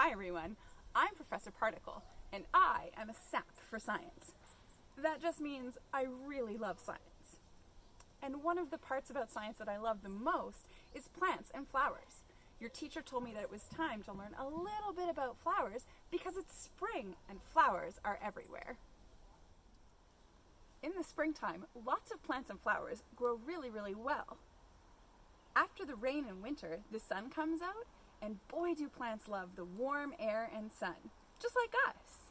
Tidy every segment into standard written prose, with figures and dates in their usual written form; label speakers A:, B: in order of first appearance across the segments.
A: Hi everyone, I'm Professor Particle, and I am a sap for science. That just means I really love science. And one of the parts about science that I love the most is plants and flowers. Your teacher told me that it was time to learn a little bit about flowers because it's spring and flowers are everywhere. In the springtime, lots of plants and flowers grow really well. After the rain and winter, the sun comes out, and boy do plants love the warm air and sun, just like us.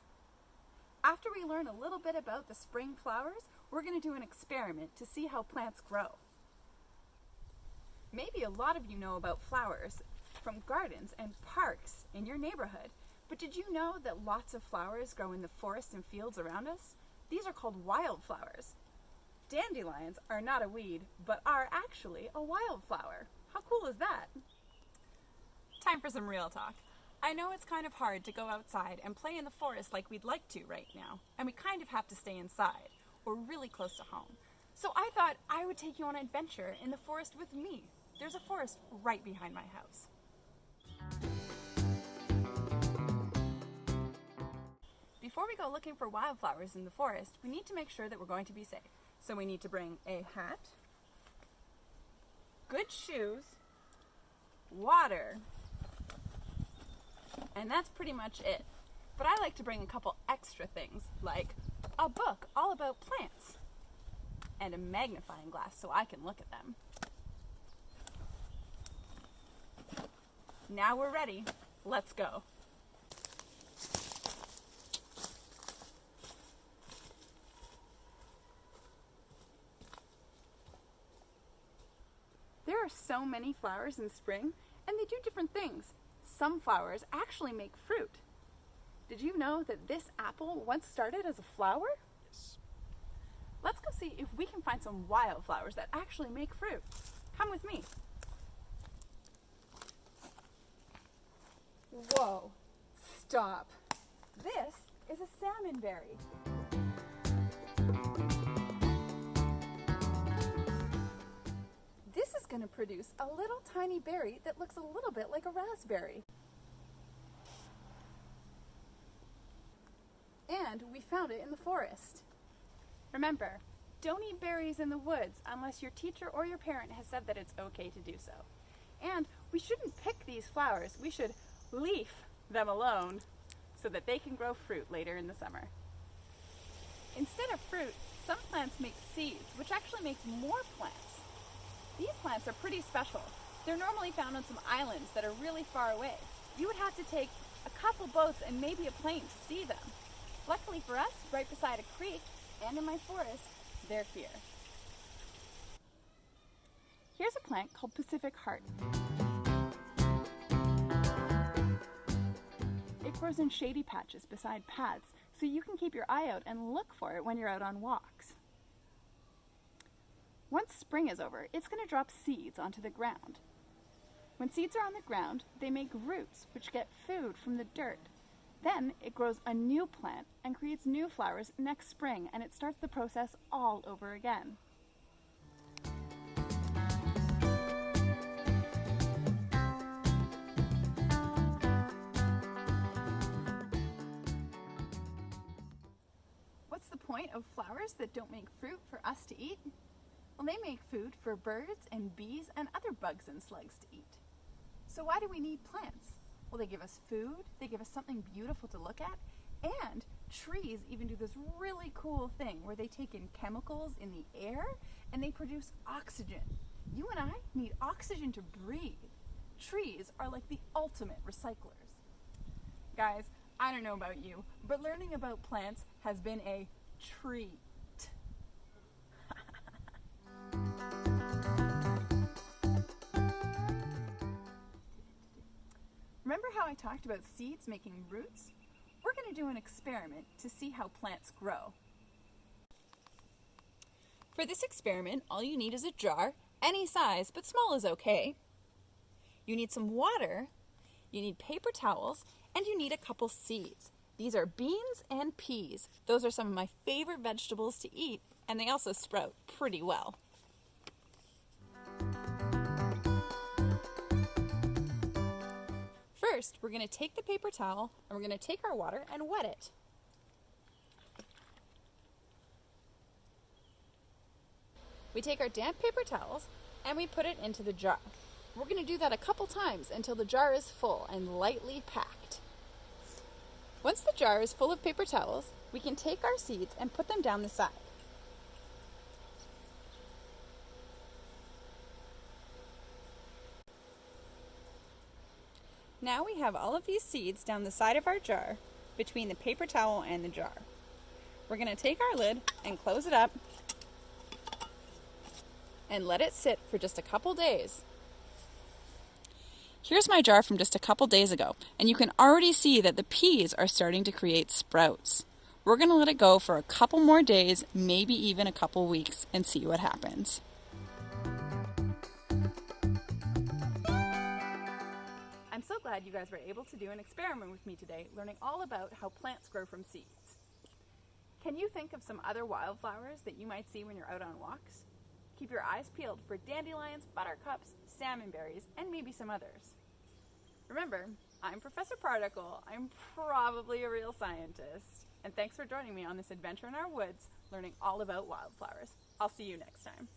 A: After we learn a little bit about the spring flowers, we're going to do an experiment to see how plants grow. Maybe a lot of you know about flowers from gardens and parks in your neighborhood, but did you know that lots of flowers grow in the forests and fields around us? These are called wildflowers. Dandelions are not a weed, but are actually a wildflower. How cool is that? Time for some real talk. I know it's kind of hard to go outside and play in the forest like we'd like to right now, and we kind of have to stay inside, or really close to home. So I thought I would take you on an adventure in the forest with me. There's a forest right behind my house. Before we go looking for wildflowers in the forest, we need to make sure that we're going to be safe. So we need to bring a hat, good shoes, water, and that's pretty much it. But I like to bring a couple extra things, like a book all about plants, and a magnifying glass so I can look at them. Now we're ready. Let's go. There are so many flowers in spring, and they do different things. Some flowers actually make fruit. Did you know that this apple once started as a flower?
B: Yes.
A: Let's go see if we can find some wildflowers that actually make fruit. Come with me. Whoa, stop. This is a salmonberry. This is going to produce a little tiny berry that looks a little bit like a raspberry. And we found it in the forest. Remember, don't eat berries in the woods unless your teacher or your parent has said that it's okay to do so. And we shouldn't pick these flowers. We should leaf them alone so that they can grow fruit later in the summer. Instead of fruit, some plants make seeds, which actually makes more plants. These plants are pretty special. They're normally found on some islands that are really far away. You would have to take a couple boats and maybe a plane to see them. Luckily for us, right beside a creek and in my forest, they're here. Here's a plant called Pacific Heart. It grows in shady patches beside paths, so you can keep your eye out and look for it when you're out on walks. Once spring is over, it's going to drop seeds onto the ground. When seeds are on the ground, they make roots, which get food from the dirt. Then it grows a new plant and creates new flowers next spring, and it starts the process all over again. What's the point of flowers that don't make fruit for us to eat? Well, they make food for birds and bees and other bugs and slugs to eat. So why do we need plants? Well, they give us food, they give us something beautiful to look at, and trees even do this really cool thing where they take in chemicals in the air and they produce oxygen. You and I need oxygen to breathe. Trees are like the ultimate recyclers. Guys, I don't know about you, but learning about plants has been a treat. Remember how I talked about seeds making roots? We're going to do an experiment to see how plants grow. For this experiment, all you need is a jar, any size, but small is okay. You need some water, you need paper towels, and you need a couple seeds. These are beans and peas. Those are some of my favorite vegetables to eat, and they also sprout pretty well. first, we're going to take the paper towel and we're going to take our water and wet it. We take our damp paper towels and we put it into the jar. We're going to do that a couple times until the jar is full and lightly packed. Once the jar is full of paper towels, we can take our seeds and put them down the side. Now we have all of these seeds down the side of our jar between the paper towel and the jar. We're going to take our lid and close it up and let it sit for just a couple days. Here's my jar from just a couple days ago, and you can already see that the peas are starting to create sprouts. We're going to let it go for a couple more days, maybe even a couple weeks, and see what happens. I'm so glad you guys were able to do an experiment with me today, learning all about how plants grow from seeds. Can you think of some other wildflowers that you might see when you're out on walks? Keep your eyes peeled for dandelions, buttercups, salmonberries, and maybe some others. Remember, I'm Professor Particle. I'm probably a real scientist. And thanks for joining me on this adventure in our woods, learning all about wildflowers. I'll see you next time.